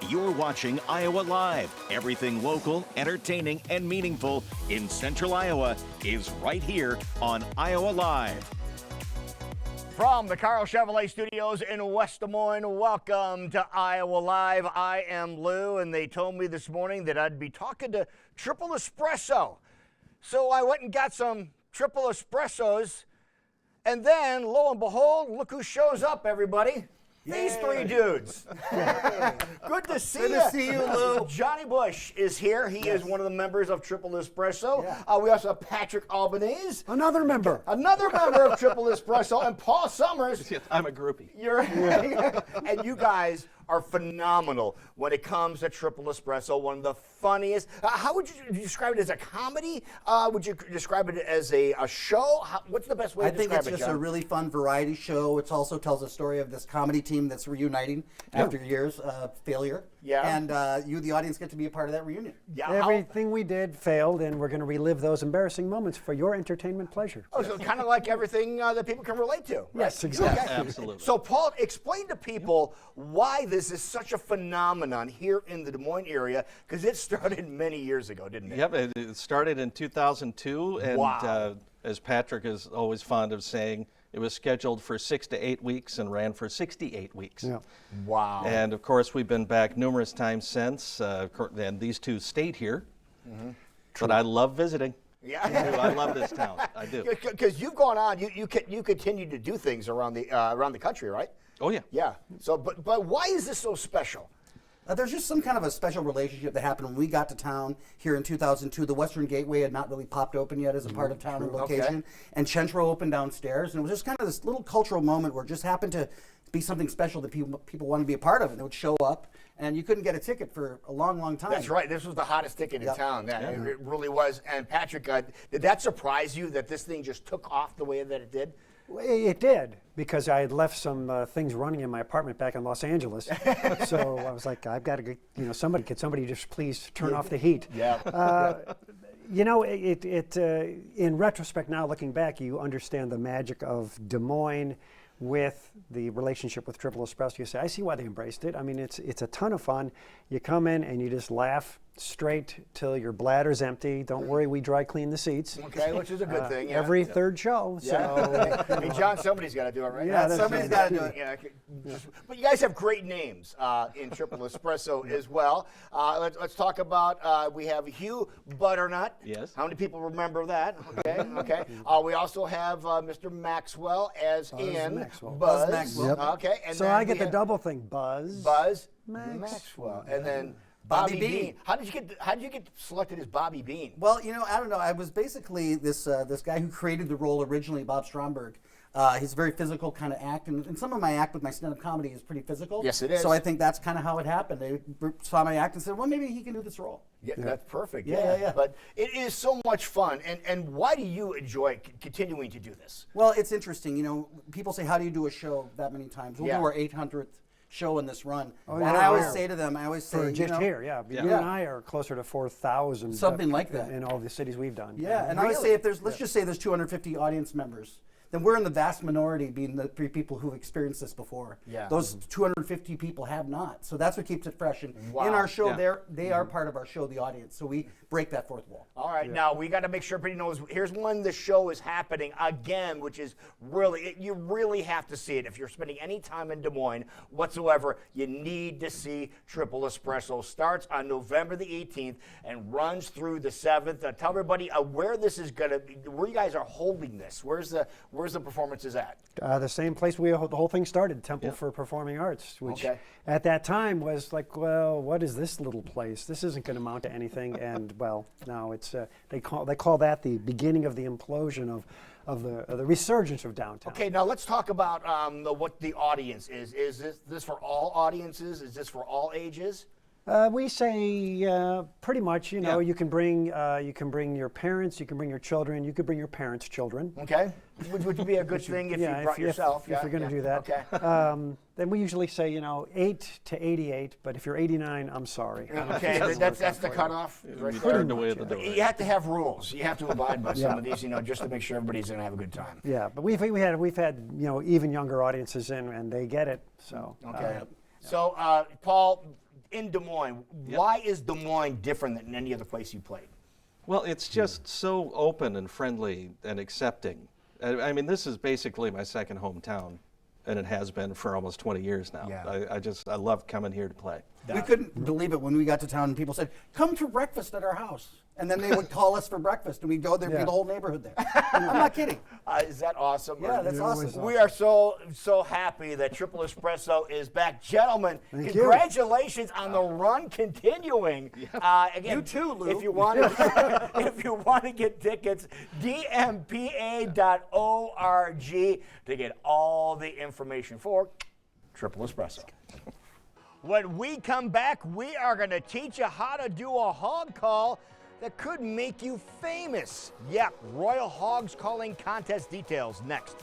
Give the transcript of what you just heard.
You're watching Iowa Live. Everything local, entertaining, and meaningful in Central Iowa is right here on Iowa Live. From the Carl Chevrolet Studios in West Des Moines, welcome to Iowa Live. I am Lou, and they told me this morning that I'd be talking to Triple Espresso. So I went and got some Triple Espressos, and then, lo and behold, look who shows up, everybody. These three dudes. Good to see you. Good to see you, Lou. Johnny Bush is here. He is one of the members of Triple Espresso. Yeah. We also have Patrick Albanese. Another member. Another member of Triple Espresso. And Paul Summers. Yes, I'm a groupie. And you guys are phenomenal when it comes to Triple Espresso. One of the funniest. How would you describe it? As a comedy? Would you describe it as a show? What's the best way to describe it, I think it's just a really fun variety show. It also tells a story of this comedy team that's reuniting after years of failure. Yeah. And you, the audience, get to be a part of that reunion. Yeah. Everything we did failed, and we're going to relive those embarrassing moments for your entertainment pleasure. Oh, so kind of like everything that people can relate to. Right? Yes, exactly. Okay. Absolutely. So, Paul, explain to people why this is such a phenomenon here in the Des Moines area, because it started many years ago, didn't it? Yep, it started in 2002, and wow. As Patrick is always fond of saying, it was scheduled for 6 to 8 weeks and ran for 68 weeks. Yeah. Wow. And of course, we've been back numerous times since, and these two stayed here. Mm-hmm. But I love visiting. Yeah, I love this town. I do. Because you've gone on, you continue to do things around the country, right? Oh yeah. Yeah. So, but why is this so special? There's just some kind of a special relationship that happened when we got to town here in 2002. The Western Gateway had not really popped open yet as a part of town and location. Okay. And Centro opened downstairs. And it was just kind of this little cultural moment where it just happened to be something special that people wanted to be a part of. And they would show up. And you couldn't get a ticket for a long, long time. That's right. This was the hottest ticket in town. It really was. And Patrick, did that surprise you that this thing just took off the way that it did? It did, because I had left some things running in my apartment back in Los Angeles. So I was like, I've got to get, could somebody just please turn off the heat? Yeah. In retrospect now, looking back, you understand the magic of Des Moines with the relationship with Triple Espresso. You say, I see why they embraced it. I mean, it's a ton of fun. You come in and you just laugh straight till your bladder's empty. Don't worry, we dry clean the seats. Okay, which is a good thing. Yeah. Every third show. Yeah. So, I mean, John, somebody's got to do it, right? Yeah, somebody's got to do it. Yeah. But you guys have great names in Triple Espresso as well. Let's talk about, we have Hugh Butternut. Yes. How many people remember that? Okay. We also have Mr. Maxwell as in Maxwell. Buzz. Maxwell. Yep. Okay. And so then I get the double thing, Buzz Maxwell. And then Bobby Bean. How did you get selected as Bobby Bean? Well, I don't know. I was basically this guy who created the role originally, Bob Stromberg. He's a very physical kind of act, and some of my act with my stand-up comedy is pretty physical. Yes, it is. So I think that's kind of how it happened. They saw my act and said, well, maybe he can do this role. Yeah, that's perfect. Yeah. But it is so much fun. And why do you enjoy continuing to do this? Well, it's interesting. People say, how do you do a show that many times? We'll do our 800th show in this run. And I always say to them, just here, you and I are closer to 4,000. Something like that. In all the cities we've done. Yeah, and I always say, let's just say there's 250 audience members, then we're in the vast minority being the three people who've experienced this before. Yeah. Those 250 people have not. So that's what keeps it fresh. And in our show, they are part of our show, the audience. So we break that fourth wall. All right, now we got to make sure everybody knows, here's when the show is happening again, which is really, you really have to see it. If you're spending any time in Des Moines whatsoever, you need to see Triple Espresso. Starts on November the 18th and runs through the 7th. Tell everybody where this is going to be, where you guys are holding this. Where's the performances at? The same place the whole thing started, Temple for Performing Arts, which at that time was like, well, what is this little place? This isn't going to amount to anything. And well, now it's they call that the beginning of the implosion of the resurgence of downtown. Okay, now let's talk about what the audience is. Is this for all audiences? Is this for all ages? We say pretty much. You can bring your parents, you can bring your children, you could bring your parents' children. Okay, would be a good thing if you brought yourself. If you're going to do that. Okay. Then we usually say 8 to 88, but if you're 89, I'm sorry. Okay, that's the cutoff. Right, turned away at the door. You have to have rules. You have to abide by some of these, just to make sure everybody's going to have a good time. Yeah, but we've had even younger audiences in, and they get it. So okay. So Paul, in Des Moines. Why is Des Moines different than any other place you played? Well, it's just so open and friendly and accepting. I mean, this is basically my second hometown, and it has been for almost 20 years now. Yeah. I love coming here to play. We couldn't believe it when we got to town and people said, "Come for breakfast at our house." And then they would call us for breakfast, and we'd go there, be the whole neighborhood there. I'm not kidding. Is that awesome? Yeah, that's awesome. We are so happy that Triple Espresso is back. Gentlemen, Thank congratulations on the run continuing. Again, You too, Lou. If you want to, if you want to get tickets, dmpa.org to get all the information for Triple Espresso. When we come back, we are going to teach you how to do a hog call that could make you famous. Yep, Royal Hogs Calling Contest details next.